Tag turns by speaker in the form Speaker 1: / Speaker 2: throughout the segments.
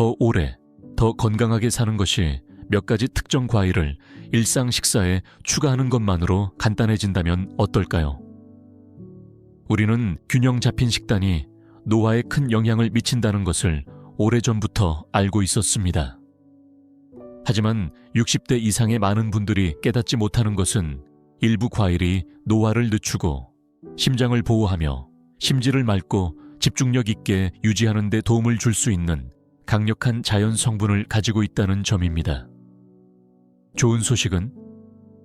Speaker 1: 더 오래, 더 건강하게 사는 것이 몇 가지 특정 과일을 일상 식사에 추가하는 것만으로 간단해진다면 어떨까요? 우리는 균형 잡힌 식단이 노화에 큰 영향을 미친다는 것을 오래전부터 알고 있었습니다. 하지만 60대 이상의 많은 분들이 깨닫지 못하는 것은 일부 과일이 노화를 늦추고 심장을 보호하며 심지를 맑고 집중력 있게 유지하는 데 도움을 줄 수 있는 강력한 자연 성분을 가지고 있다는 점입니다. 좋은 소식은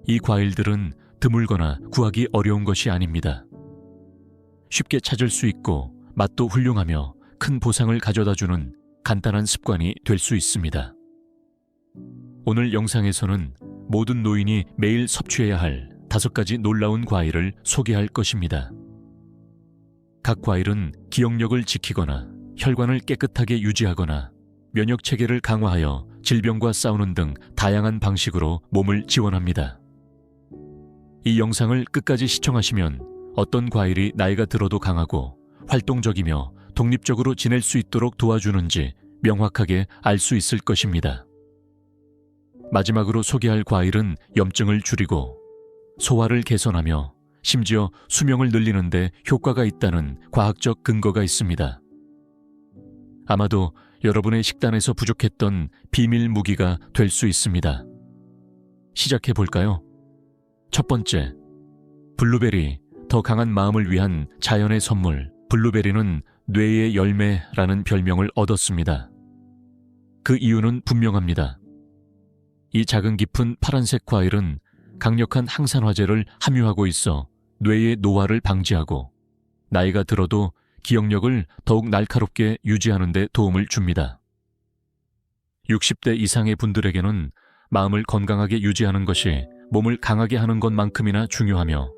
Speaker 1: 이 과일들은 드물거나 구하기 어려운 것이 아닙니다. 쉽게 찾을 수 있고 맛도 훌륭하며 큰 보상을 가져다주는 간단한 습관이 될 수 있습니다. 오늘 영상에서는 모든 노인이 매일 섭취해야 할 5가지 놀라운 과일을 소개할 것입니다. 각 과일은 기억력을 지키거나 혈관을 깨끗하게 유지하거나 면역 체계를 강화하여 질병과 싸우는 등 다양한 방식으로 몸을 지원합니다. 이 영상을 끝까지 시청하시면 어떤 과일이 나이가 들어도 강하고 활동적이며 독립적으로 지낼 수 있도록 도와주는지 명확하게 알 수 있을 것입니다. 마지막으로 소개할 과일은 염증을 줄이고 소화를 개선하며 심지어 수명을 늘리는 데 효과가 있다는 과학적 근거가 있습니다. 아마도 여러분의 식단에서 부족했던 비밀 무기가 될 수 있습니다. 시작해 볼까요? 첫 번째, 블루베리, 더 강한 마음을 위한 자연의 선물. 블루베리는 뇌의 열매라는 별명을 얻었습니다. 그 이유는 분명합니다. 이 작은 깊은 파란색 과일은 강력한 항산화제를 함유하고 있어 뇌의 노화를 방지하고 나이가 들어도 기억력을 더욱 날카롭게 유지하는 데 도움을 줍니다. 60대 이상의 분들에게는 마음을 건강하게 유지하는 것이 몸을 강하게 하는 것만큼이나 중요하며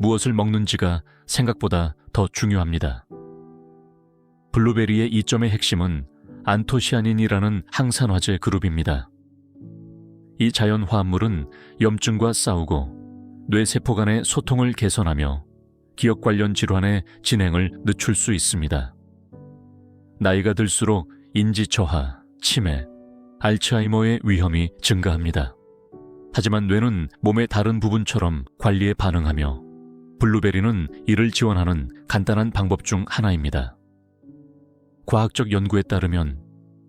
Speaker 1: 무엇을 먹는지가 생각보다 더 중요합니다. 블루베리의 이점의 핵심은 안토시아닌이라는 항산화제 그룹입니다. 이 자연 화합물은 염증과 싸우고 뇌세포 간의 소통을 개선하며 기억 관련 질환의 진행을 늦출 수 있습니다. 나이가 들수록 인지 저하, 치매, 알츠하이머의 위험이 증가합니다. 하지만 뇌는 몸의 다른 부분처럼 관리에 반응하며 블루베리는 이를 지원하는 간단한 방법 중 하나입니다. 과학적 연구에 따르면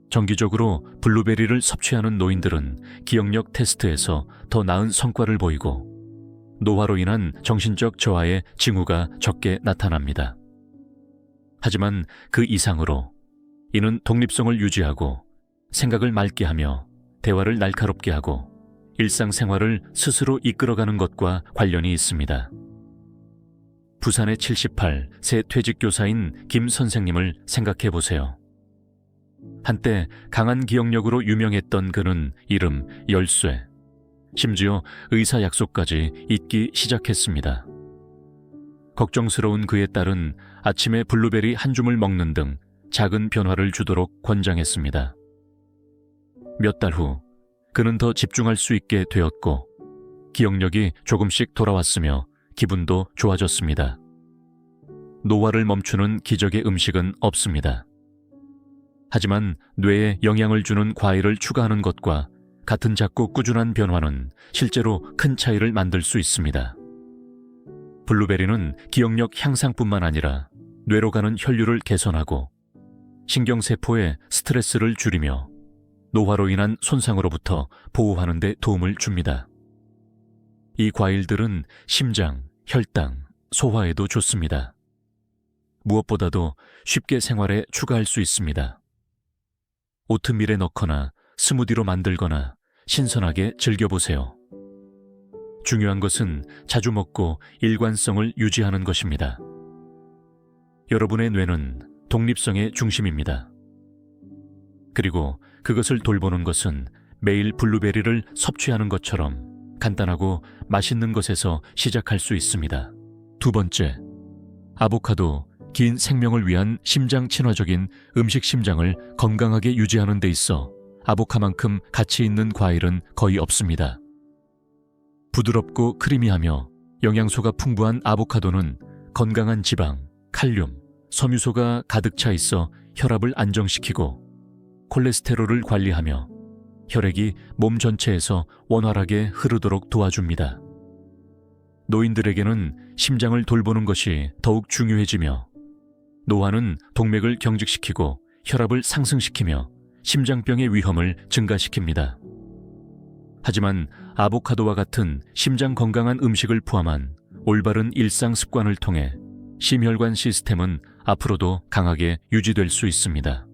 Speaker 1: 정기적으로 블루베리를 섭취하는 노인들은 기억력 테스트에서 더 나은 성과를 보이고 노화로 인한 정신적 저하의 징후가 적게 나타납니다. 하지만 그 이상으로 이는 독립성을 유지하고 생각을 맑게 하며 대화를 날카롭게 하고 일상생활을 스스로 이끌어가는 것과 관련이 있습니다. 부산의 78세 퇴직교사인 김 선생님을 생각해 보세요. 한때 강한 기억력으로 유명했던 그는 이름 열쇠, 심지어 의사 약속까지 잊기 시작했습니다. 걱정스러운 그의 딸은 아침에 블루베리 한 줌을 먹는 등 작은 변화를 주도록 권장했습니다. 몇 달 후 그는 더 집중할 수 있게 되었고 기억력이 조금씩 돌아왔으며 기분도 좋아졌습니다. 노화를 멈추는 기적의 음식은 없습니다. 하지만 뇌에 영향을 주는 과일을 추가하는 것과 같은 작고 꾸준한 변화는 실제로 큰 차이를 만들 수 있습니다. 블루베리는 기억력 향상뿐만 아니라 뇌로 가는 혈류를 개선하고 신경세포의 스트레스를 줄이며 노화로 인한 손상으로부터 보호하는 데 도움을 줍니다. 이 과일들은 심장, 혈당, 소화에도 좋습니다. 무엇보다도 쉽게 생활에 추가할 수 있습니다. 오트밀에 넣거나 스무디로 만들거나 신선하게 즐겨보세요. 중요한 것은 자주 먹고 일관성을 유지하는 것입니다. 여러분의 뇌는 독립성의 중심입니다. 그리고 그것을 돌보는 것은 매일 블루베리를 섭취하는 것처럼 간단하고 맛있는 것에서 시작할 수 있습니다. 두 번째, 아보카도. 긴 생명을 위한 심장 친화적인 음식 심장을 건강하게 유지하는 데 있어 아보카만큼 가치 있는 과일은 거의 없습니다. 부드럽고 크리미하며 영양소가 풍부한 아보카도는 건강한 지방, 칼륨, 섬유소가 가득 차 있어 혈압을 안정시키고 콜레스테롤을 관리하며 혈액이 몸 전체에서 원활하게 흐르도록 도와줍니다. 노인들에게는 심장을 돌보는 것이 더욱 중요해지며 노화는 동맥을 경직시키고 혈압을 상승시키며 심장병의 위험을 증가시킵니다. 하지만 아보카도와 같은 심장 건강한 음식을 포함한 올바른 일상 습관을 통해 심혈관 시스템은 앞으로도 강하게 유지될 수 있습니다.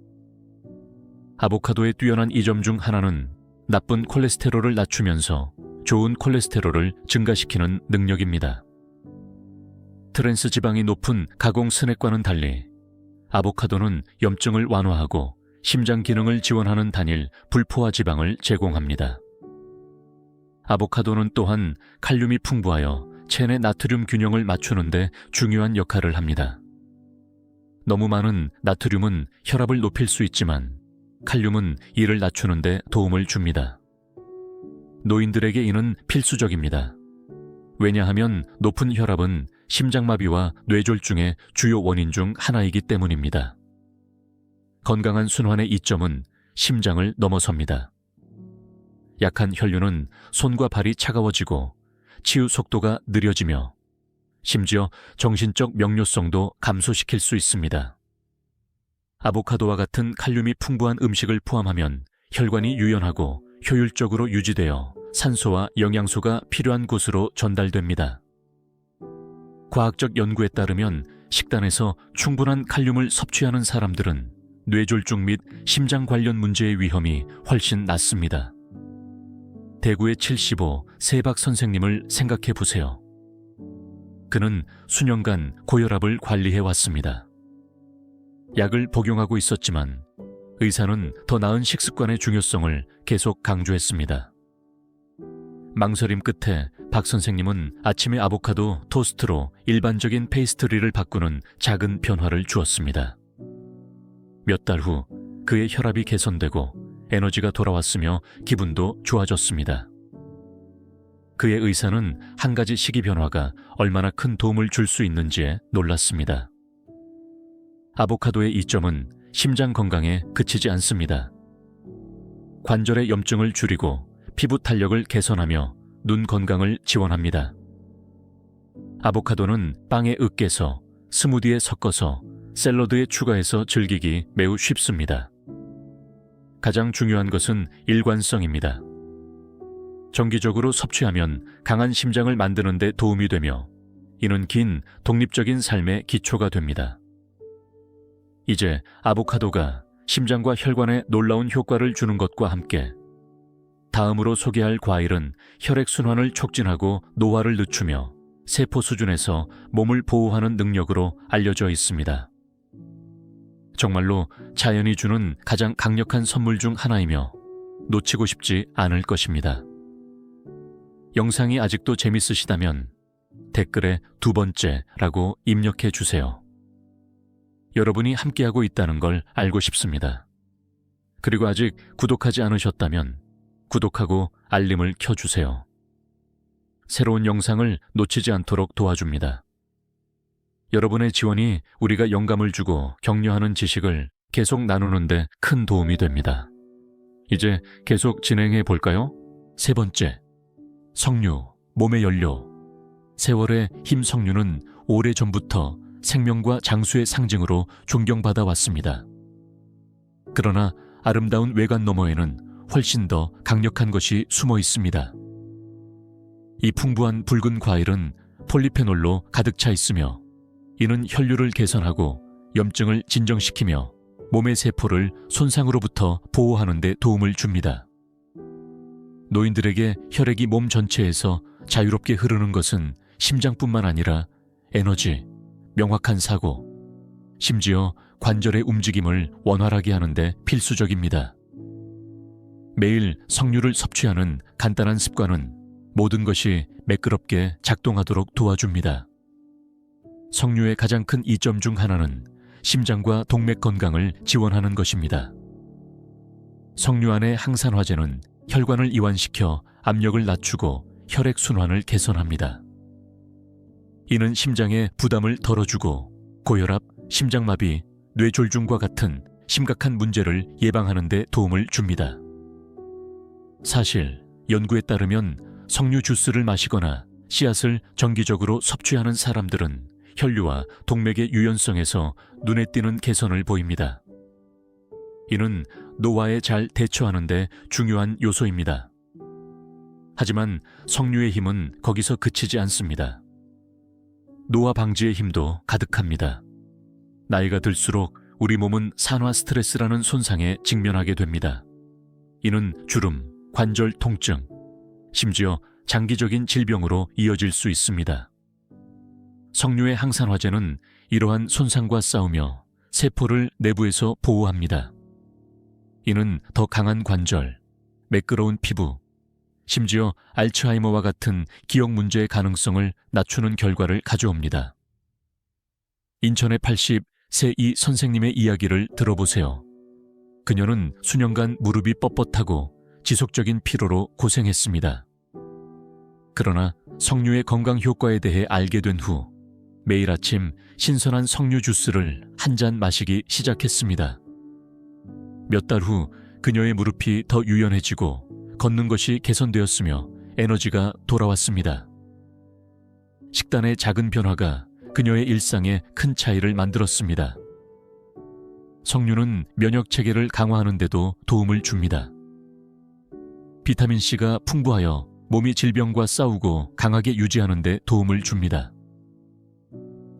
Speaker 1: 아보카도의 뛰어난 이점 중 하나는 나쁜 콜레스테롤을 낮추면서 좋은 콜레스테롤을 증가시키는 능력입니다. 트랜스 지방이 높은 가공 스낵과는 달리 아보카도는 염증을 완화하고 심장 기능을 지원하는 단일 불포화 지방을 제공합니다. 아보카도는 또한 칼륨이 풍부하여 체내 나트륨 균형을 맞추는 데 중요한 역할을 합니다. 너무 많은 나트륨은 혈압을 높일 수 있지만 칼륨은 이를 낮추는 데 도움을 줍니다. 노인들에게 이는 필수적입니다. 왜냐하면 높은 혈압은 심장마비와 뇌졸중의 주요 원인 중 하나이기 때문입니다. 건강한 순환의 이점은 심장을 넘어섭니다. 약한 혈류는 손과 발이 차가워지고 치유 속도가 느려지며 심지어 정신적 명료성도 감소시킬 수 있습니다. 아보카도와 같은 칼륨이 풍부한 음식을 포함하면 혈관이 유연하고 효율적으로 유지되어 산소와 영양소가 필요한 곳으로 전달됩니다. 과학적 연구에 따르면 식단에서 충분한 칼륨을 섭취하는 사람들은 뇌졸중 및 심장 관련 문제의 위험이 훨씬 낮습니다. 대구의 75 세박 선생님을 생각해 보세요. 그는 수년간 고혈압을 관리해 왔습니다. 약을 복용하고 있었지만 의사는 더 나은 식습관의 중요성을 계속 강조했습니다. 망설임 끝에 박 선생님은 아침에 아보카도 토스트로 일반적인 페이스트리를 바꾸는 작은 변화를 주었습니다. 몇 달 후 그의 혈압이 개선되고 에너지가 돌아왔으며 기분도 좋아졌습니다. 그의 의사는 한 가지 식이 변화가 얼마나 큰 도움을 줄 수 있는지에 놀랐습니다. 아보카도의 이점은 심장 건강에 그치지 않습니다. 관절의 염증을 줄이고 피부 탄력을 개선하며 눈 건강을 지원합니다. 아보카도는 빵에 으깨서 스무디에 섞어서 샐러드에 추가해서 즐기기 매우 쉽습니다. 가장 중요한 것은 일관성입니다. 정기적으로 섭취하면 강한 심장을 만드는 데 도움이 되며 이는 긴 독립적인 삶의 기초가 됩니다. 이제 아보카도가 심장과 혈관에 놀라운 효과를 주는 것과 함께 다음으로 소개할 과일은 혈액순환을 촉진하고 노화를 늦추며 세포 수준에서 몸을 보호하는 능력으로 알려져 있습니다. 정말로 자연이 주는 가장 강력한 선물 중 하나이며 놓치고 싶지 않을 것입니다. 영상이 아직도 재밌으시다면 댓글에 2번째라고 입력해 주세요. 여러분이 함께하고 있다는 걸 알고 싶습니다. 그리고 아직 구독하지 않으셨다면 구독하고 알림을 켜주세요. 새로운 영상을 놓치지 않도록 도와줍니다. 여러분의 지원이 우리가 영감을 주고 격려하는 지식을 계속 나누는 데 큰 도움이 됩니다. 이제 계속 진행해 볼까요? 3번째, 석류, 몸의 연료. 세월의 힘 석류는 오래전부터 생명과 장수의 상징으로 존경받아 왔습니다. 그러나 아름다운 외관 너머에는 훨씬 더 강력한 것이 숨어 있습니다. 이 풍부한 붉은 과일은 폴리페놀로 가득 차 있으며 이는 혈류를 개선하고 염증을 진정시키며 몸의 세포를 손상으로부터 보호하는 데 도움을 줍니다. 노인들에게 혈액이 몸 전체에서 자유롭게 흐르는 것은 심장뿐만 아니라 에너지, 명확한 사고, 심지어 관절의 움직임을 원활하게 하는데 필수적입니다. 매일 석류를 섭취하는 간단한 습관은 모든 것이 매끄럽게 작동하도록 도와줍니다. 석류의 가장 큰 이점 중 하나는 심장과 동맥 건강을 지원하는 것입니다. 석류 안의 항산화제는 혈관을 이완시켜 압력을 낮추고 혈액 순환을 개선합니다. 이는 심장에 부담을 덜어주고 고혈압, 심장마비, 뇌졸중과 같은 심각한 문제를 예방하는 데 도움을 줍니다. 사실 연구에 따르면 석류 주스를 마시거나 씨앗을 정기적으로 섭취하는 사람들은 혈류와 동맥의 유연성에서 눈에 띄는 개선을 보입니다. 이는 노화에 잘 대처하는 데 중요한 요소입니다. 하지만 석류의 힘은 거기서 그치지 않습니다. 노화 방지의 힘도 가득합니다. 나이가 들수록 우리 몸은 산화 스트레스라는 손상에 직면하게 됩니다. 이는 주름, 관절 통증, 심지어 장기적인 질병으로 이어질 수 있습니다. 석류의 항산화제는 이러한 손상과 싸우며 세포를 내부에서 보호합니다. 이는 더 강한 관절, 매끄러운 피부, 심지어 알츠하이머와 같은 기억 문제의 가능성을 낮추는 결과를 가져옵니다. 인천의 80세 이 선생님의 이야기를 들어보세요. 그녀는 수년간 무릎이 뻣뻣하고 지속적인 피로로 고생했습니다. 그러나 석류의 건강 효과에 대해 알게 된 후 매일 아침 신선한 석류 주스를 한 잔 마시기 시작했습니다. 몇 달 후 그녀의 무릎이 더 유연해지고 걷는 것이 개선되었으며 에너지가 돌아왔습니다. 식단의 작은 변화가 그녀의 일상에 큰 차이를 만들었습니다. 석류는 면역 체계를 강화하는 데도 도움을 줍니다. 비타민C가 풍부하여 몸이 질병과 싸우고 강하게 유지하는 데 도움을 줍니다.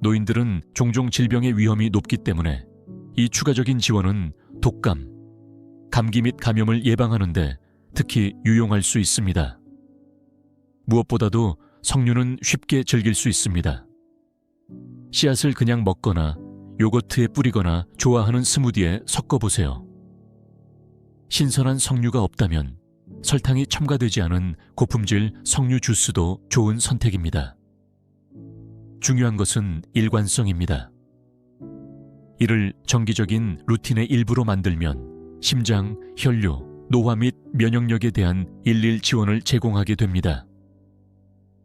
Speaker 1: 노인들은 종종 질병의 위험이 높기 때문에 이 추가적인 지원은 독감, 감기 및 감염을 예방하는 데 특히 유용할 수 있습니다. 무엇보다도 석류는 쉽게 즐길 수 있습니다. 씨앗을 그냥 먹거나 요거트에 뿌리거나 좋아하는 스무디에 섞어보세요. 신선한 석류가 없다면 설탕이 첨가되지 않은 고품질 석류 주스도 좋은 선택입니다. 중요한 것은 일관성입니다. 이를 정기적인 루틴의 일부로 만들면 심장, 혈류, 노화 및 면역력에 대한 일일 지원을 제공하게 됩니다.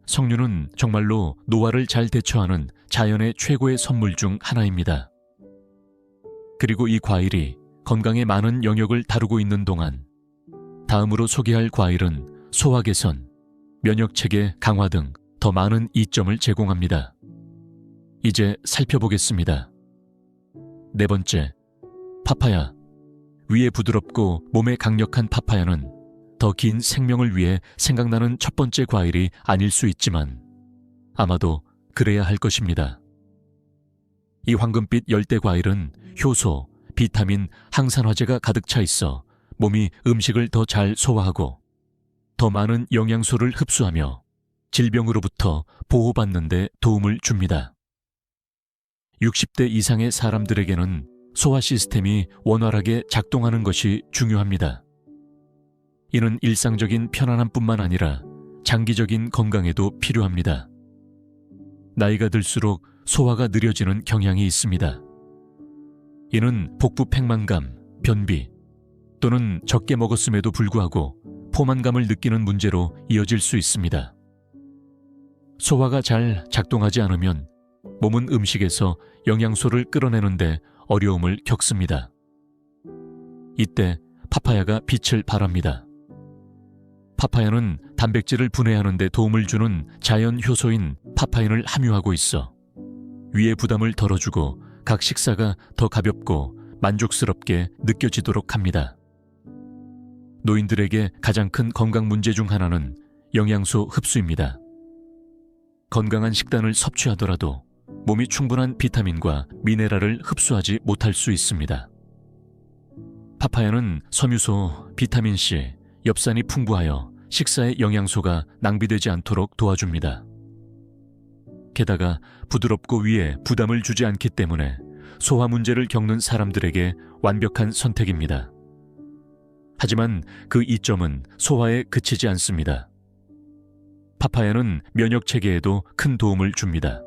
Speaker 1: 석류는 정말로 노화를 잘 대처하는 자연의 최고의 선물 중 하나입니다. 그리고 이 과일이 건강에 많은 영역을 다루고 있는 동안 다음으로 소개할 과일은 소화 개선, 면역체계 강화 등 더 많은 이점을 제공합니다. 이제 살펴보겠습니다. 네 번째, 파파야. 위에 부드럽고 몸에 강력한 파파야는 더 긴 생명을 위해 생각나는 첫 번째 과일이 아닐 수 있지만 아마도 그래야 할 것입니다. 이 황금빛 열대 과일은 효소, 비타민, 항산화제가 가득 차 있어 몸이 음식을 더 잘 소화하고 더 많은 영양소를 흡수하며 질병으로부터 보호받는 데 도움을 줍니다. 60대 이상의 사람들에게는 소화 시스템이 원활하게 작동하는 것이 중요합니다. 이는 일상적인 편안함뿐만 아니라 장기적인 건강에도 필요합니다. 나이가 들수록 소화가 느려지는 경향이 있습니다. 이는 복부 팽만감, 변비 또는 적게 먹었음에도 불구하고 포만감을 느끼는 문제로 이어질 수 있습니다. 소화가 잘 작동하지 않으면 몸은 음식에서 영양소를 끌어내는데 어려움을 겪습니다. 이때 파파야가 빛을 발합니다. 파파야는 단백질을 분해하는 데 도움을 주는 자연 효소인 파파인을 함유하고 있어 위의 부담을 덜어주고 각 식사가 더 가볍고 만족스럽게 느껴지도록 합니다. 노인들에게 가장 큰 건강 문제 중 하나는 영양소 흡수입니다. 건강한 식단을 섭취하더라도 몸이 충분한 비타민과 미네랄을 흡수하지 못할 수 있습니다. 파파야는 섬유소, 비타민C, 엽산이 풍부하여 식사의 영양소가 낭비되지 않도록 도와줍니다. 게다가 부드럽고 위에 부담을 주지 않기 때문에 소화 문제를 겪는 사람들에게 완벽한 선택입니다. 하지만 그 이점은 소화에 그치지 않습니다. 파파야는 면역 체계에도 큰 도움을 줍니다.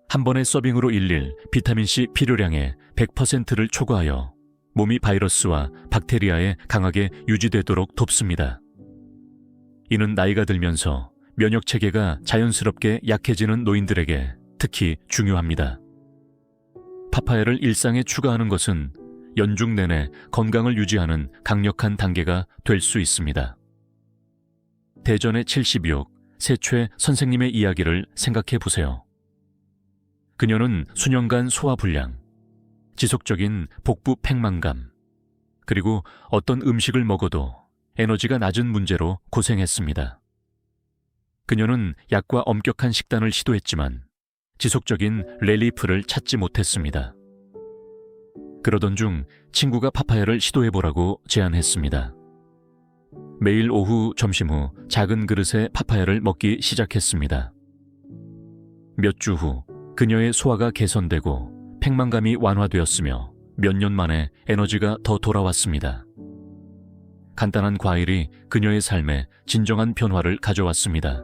Speaker 1: 한 번의 서빙으로 일릴 비타민C 필요량의 100%를 초과하여 몸이 바이러스와 박테리아에 강하게 유지되도록 돕습니다. 이는 나이가 들면서 면역 체계가 자연스럽게 약해지는 노인들에게 특히 중요합니다. 파파야를 일상에 추가하는 것은 연중 내내 건강을 유지하는 강력한 단계가 될 수 있습니다. 대전의 76, 세최 선생님의 이야기를 생각해 보세요. 그녀는 수년간 소화불량, 지속적인 복부 팽만감, 그리고 어떤 음식을 먹어도 에너지가 낮은 문제로 고생했습니다. 그녀는 약과 엄격한 식단을 시도했지만 지속적인 렐리프를 찾지 못했습니다. 그러던 중 친구가 파파야를 시도해보라고 제안했습니다. 매일 오후 점심 후 작은 그릇에 파파야를 먹기 시작했습니다. 몇 주 후 그녀의 소화가 개선되고 팽만감이 완화되었으며 몇 년 만에 에너지가 더 돌아왔습니다. 간단한 과일이 그녀의 삶에 진정한 변화를 가져왔습니다.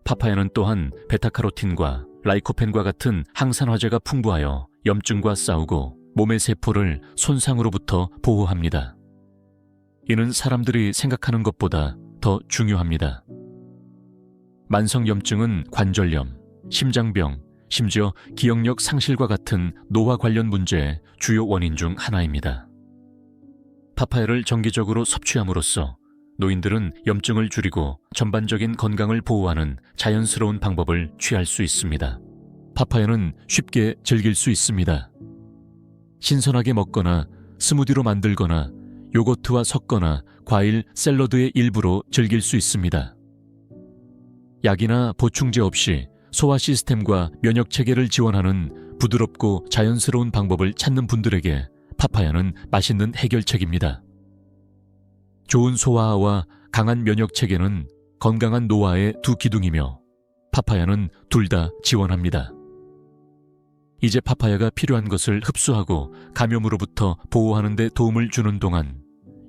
Speaker 1: 파파야는 또한 베타카로틴과 라이코펜과 같은 항산화제가 풍부하여 염증과 싸우고 몸의 세포를 손상으로부터 보호합니다. 이는 사람들이 생각하는 것보다 더 중요합니다. 만성염증은 관절염, 심장병, 심지어 기억력 상실과 같은 노화 관련 문제의 주요 원인 중 하나입니다. 파파야를 정기적으로 섭취함으로써 노인들은 염증을 줄이고 전반적인 건강을 보호하는 자연스러운 방법을 취할 수 있습니다. 파파야는 쉽게 즐길 수 있습니다. 신선하게 먹거나 스무디로 만들거나 요거트와 섞거나 과일 샐러드의 일부로 즐길 수 있습니다. 약이나 보충제 없이 소화 시스템과 면역 체계를 지원하는 부드럽고 자연스러운 방법을 찾는 분들에게 파파야는 맛있는 해결책입니다. 좋은 소화와 강한 면역 체계는 건강한 노화의 두 기둥이며 파파야는 둘 다 지원합니다. 이제 파파야가 필요한 것을 흡수하고 감염으로부터 보호하는 데 도움을 주는 동안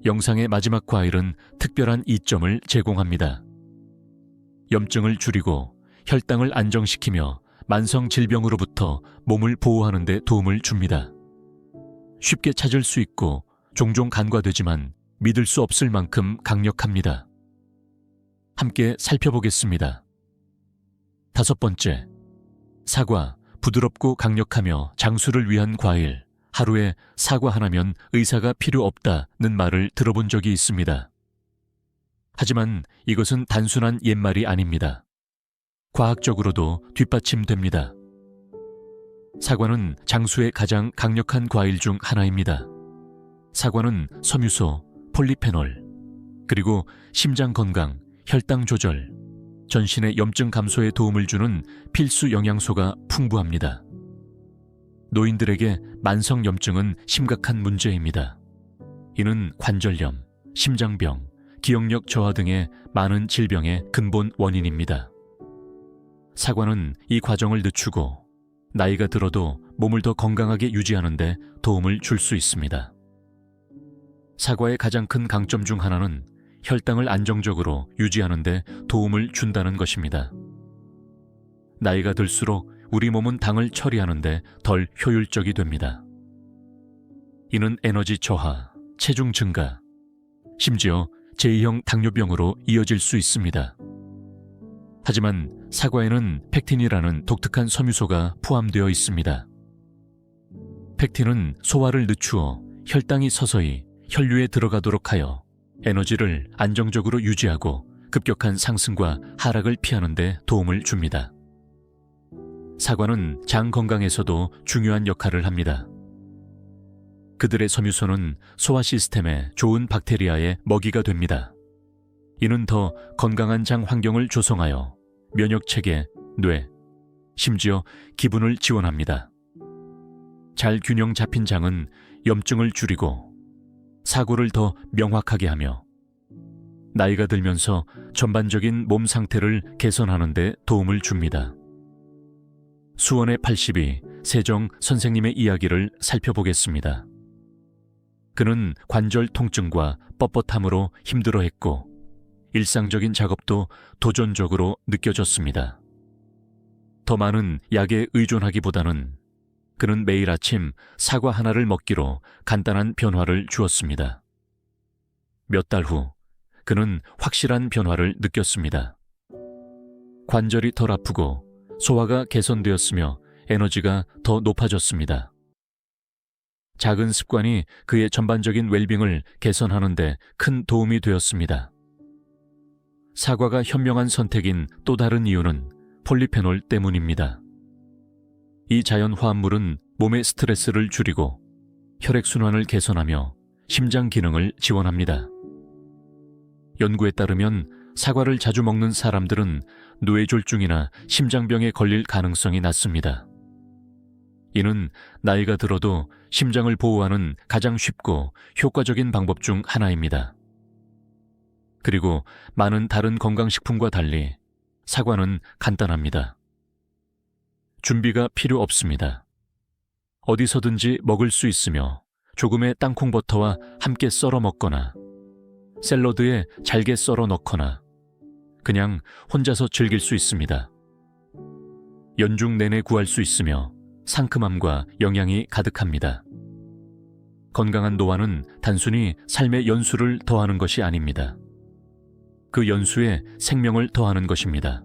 Speaker 1: 영상의 마지막 과일은 특별한 이점을 제공합니다. 염증을 줄이고 혈당을 안정시키며 만성 질병으로부터 몸을 보호하는 데 도움을 줍니다. 쉽게 찾을 수 있고 종종 간과되지만 믿을 수 없을 만큼 강력합니다. 함께 살펴보겠습니다. 5번째, 사과, 부드럽고 강력하며 장수를 위한 과일. 하루에 사과 하나면 의사가 필요 없다는 말을 들어본 적이 있습니다. 하지만 이것은 단순한 옛말이 아닙니다. 과학적으로도 뒷받침됩니다. 사과는 장수의 가장 강력한 과일 중 하나입니다. 사과는 섬유소, 폴리페놀, 그리고 심장 건강, 혈당 조절, 전신의 염증 감소에 도움을 주는 필수 영양소가 풍부합니다. 노인들에게 만성 염증은 심각한 문제입니다. 이는 관절염, 심장병, 기억력 저하 등의 많은 질병의 근본 원인입니다. 사과는 이 과정을 늦추고 나이가 들어도 몸을 더 건강하게 유지하는 데 도움을 줄 수 있습니다. 사과의 가장 큰 강점 중 하나는 혈당을 안정적으로 유지하는 데 도움을 준다는 것입니다. 나이가 들수록 우리 몸은 당을 처리하는 데 덜 효율적이 됩니다. 이는 에너지 저하, 체중 증가, 심지어 제2형 당뇨병으로 이어질 수 있습니다. 하지만 사과에는 펙틴이라는 독특한 섬유소가 포함되어 있습니다. 펙틴은 소화를 늦추어 혈당이 서서히 혈류에 들어가도록 하여 에너지를 안정적으로 유지하고 급격한 상승과 하락을 피하는 데 도움을 줍니다. 사과는 장 건강에서도 중요한 역할을 합니다. 그들의 섬유소는 소화 시스템에 좋은 박테리아의 먹이가 됩니다. 이는 더 건강한 장 환경을 조성하여 면역체계, 뇌, 심지어 기분을 지원합니다. 잘 균형 잡힌 장은 염증을 줄이고 사고를 더 명확하게 하며 나이가 들면서 전반적인 몸 상태를 개선하는 데 도움을 줍니다. 수원의 82 세정 선생님의 이야기를 살펴보겠습니다. 그는 관절 통증과 뻣뻣함으로 힘들어했고 일상적인 작업도 도전적으로 느껴졌습니다. 더 많은 약에 의존하기보다는 그는 매일 아침 사과 하나를 먹기로 간단한 변화를 주었습니다. 몇 달 후 그는 확실한 변화를 느꼈습니다. 관절이 덜 아프고 소화가 개선되었으며 에너지가 더 높아졌습니다. 작은 습관이 그의 전반적인 웰빙을 개선하는 데 큰 도움이 되었습니다. 사과가 현명한 선택인 또 다른 이유는 폴리페놀 때문입니다. 이 자연 화합물은 몸의 스트레스를 줄이고 혈액순환을 개선하며 심장 기능을 지원합니다. 연구에 따르면 사과를 자주 먹는 사람들은 뇌졸중이나 심장병에 걸릴 가능성이 낮습니다. 이는 나이가 들어도 심장을 보호하는 가장 쉽고 효과적인 방법 중 하나입니다. 그리고 많은 다른 건강식품과 달리 사과는 간단합니다. 준비가 필요 없습니다. 어디서든지 먹을 수 있으며 조금의 땅콩버터와 함께 썰어 먹거나 샐러드에 잘게 썰어 넣거나 그냥 혼자서 즐길 수 있습니다. 연중 내내 구할 수 있으며 상큼함과 영양이 가득합니다. 건강한 노화는 단순히 삶의 연수를 더하는 것이 아닙니다. 그 연수에 생명을 더하는 것입니다.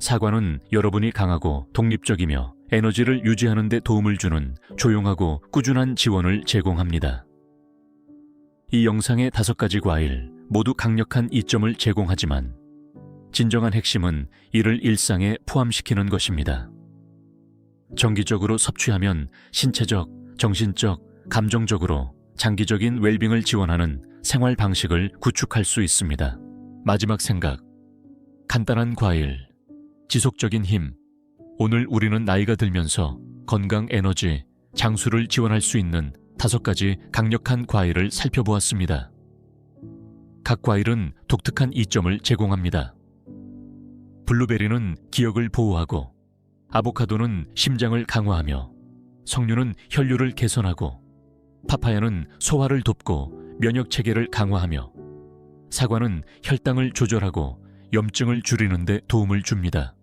Speaker 1: 사과는 여러분이 강하고 독립적이며 에너지를 유지하는 데 도움을 주는 조용하고 꾸준한 지원을 제공합니다. 이 영상의 5가지 과일 모두 강력한 이점을 제공하지만 진정한 핵심은 이를 일상에 포함시키는 것입니다. 정기적으로 섭취하면 신체적, 정신적, 감정적으로 장기적인 웰빙을 지원하는 생활 방식을 구축할 수 있습니다. 마지막 생각. 간단한 과일, 지속적인 힘. 오늘 우리는 나이가 들면서 건강, 에너지, 장수를 지원할 수 있는 5가지 강력한 과일을 살펴보았습니다. 각 과일은 독특한 이점을 제공합니다. 블루베리는 기억을 보호하고, 아보카도는 심장을 강화하며, 석류는 혈류를 개선하고, 파파야는 소화를 돕고 면역 체계를 강화하며, 사과는 혈당을 조절하고 염증을 줄이는 데 도움을 줍니다.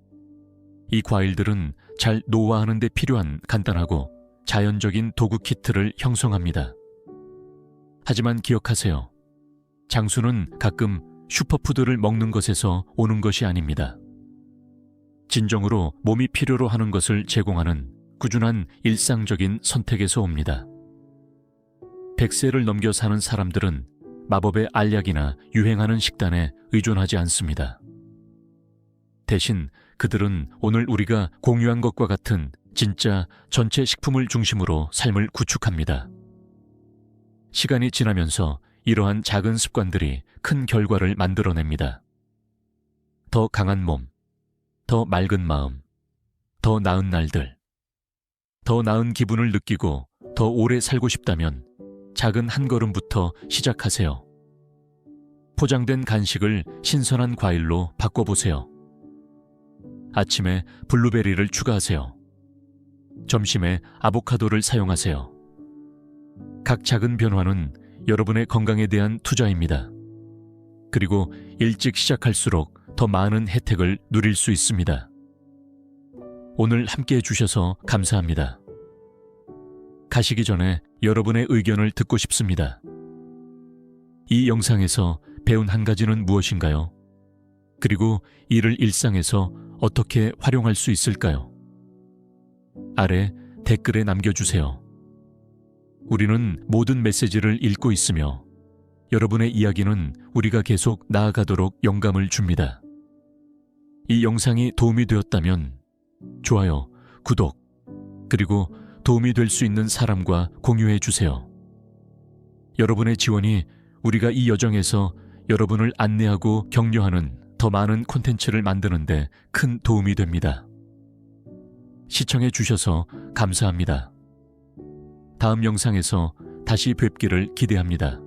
Speaker 1: 이 과일들은 잘 노화하는 데 필요한 간단하고 자연적인 도구 키트를 형성합니다. 하지만 기억하세요. 장수는 가끔 슈퍼푸드를 먹는 것에서 오는 것이 아닙니다. 진정으로 몸이 필요로 하는 것을 제공하는 꾸준한 일상적인 선택에서 옵니다. 100세를 넘겨 사는 사람들은 마법의 알약이나 유행하는 식단에 의존하지 않습니다. 대신 그들은 오늘 우리가 공유한 것과 같은 진짜 전체 식품을 중심으로 삶을 구축합니다. 시간이 지나면서 이러한 작은 습관들이 큰 결과를 만들어냅니다. 더 강한 몸, 더 맑은 마음, 더 나은 날들, 더 나은 기분을 느끼고 더 오래 살고 싶다면 작은 한 걸음부터 시작하세요. 포장된 간식을 신선한 과일로 바꿔보세요. 아침에 블루베리를 추가하세요. 점심에 아보카도를 사용하세요. 각 작은 변화는 여러분의 건강에 대한 투자입니다. 그리고 일찍 시작할수록 더 많은 혜택을 누릴 수 있습니다. 오늘 함께해 주셔서 감사합니다. 가시기 전에 여러분의 의견을 듣고 싶습니다. 이 영상에서 배운 한 가지는 무엇인가요? 그리고 이를 일상에서 어떻게 활용할 수 있을까요? 아래 댓글에 남겨주세요. 우리는 모든 메시지를 읽고 있으며 여러분의 이야기는 우리가 계속 나아가도록 영감을 줍니다. 이 영상이 도움이 되었다면 좋아요, 구독, 그리고 도움이 될 수 있는 사람과 공유해 주세요. 여러분의 지원이 우리가 이 여정에서 여러분을 안내하고 격려하는 더 많은 콘텐츠를 만드는 데 큰 도움이 됩니다. 시청해 주셔서 감사합니다. 다음 영상에서 다시 뵙기를 기대합니다.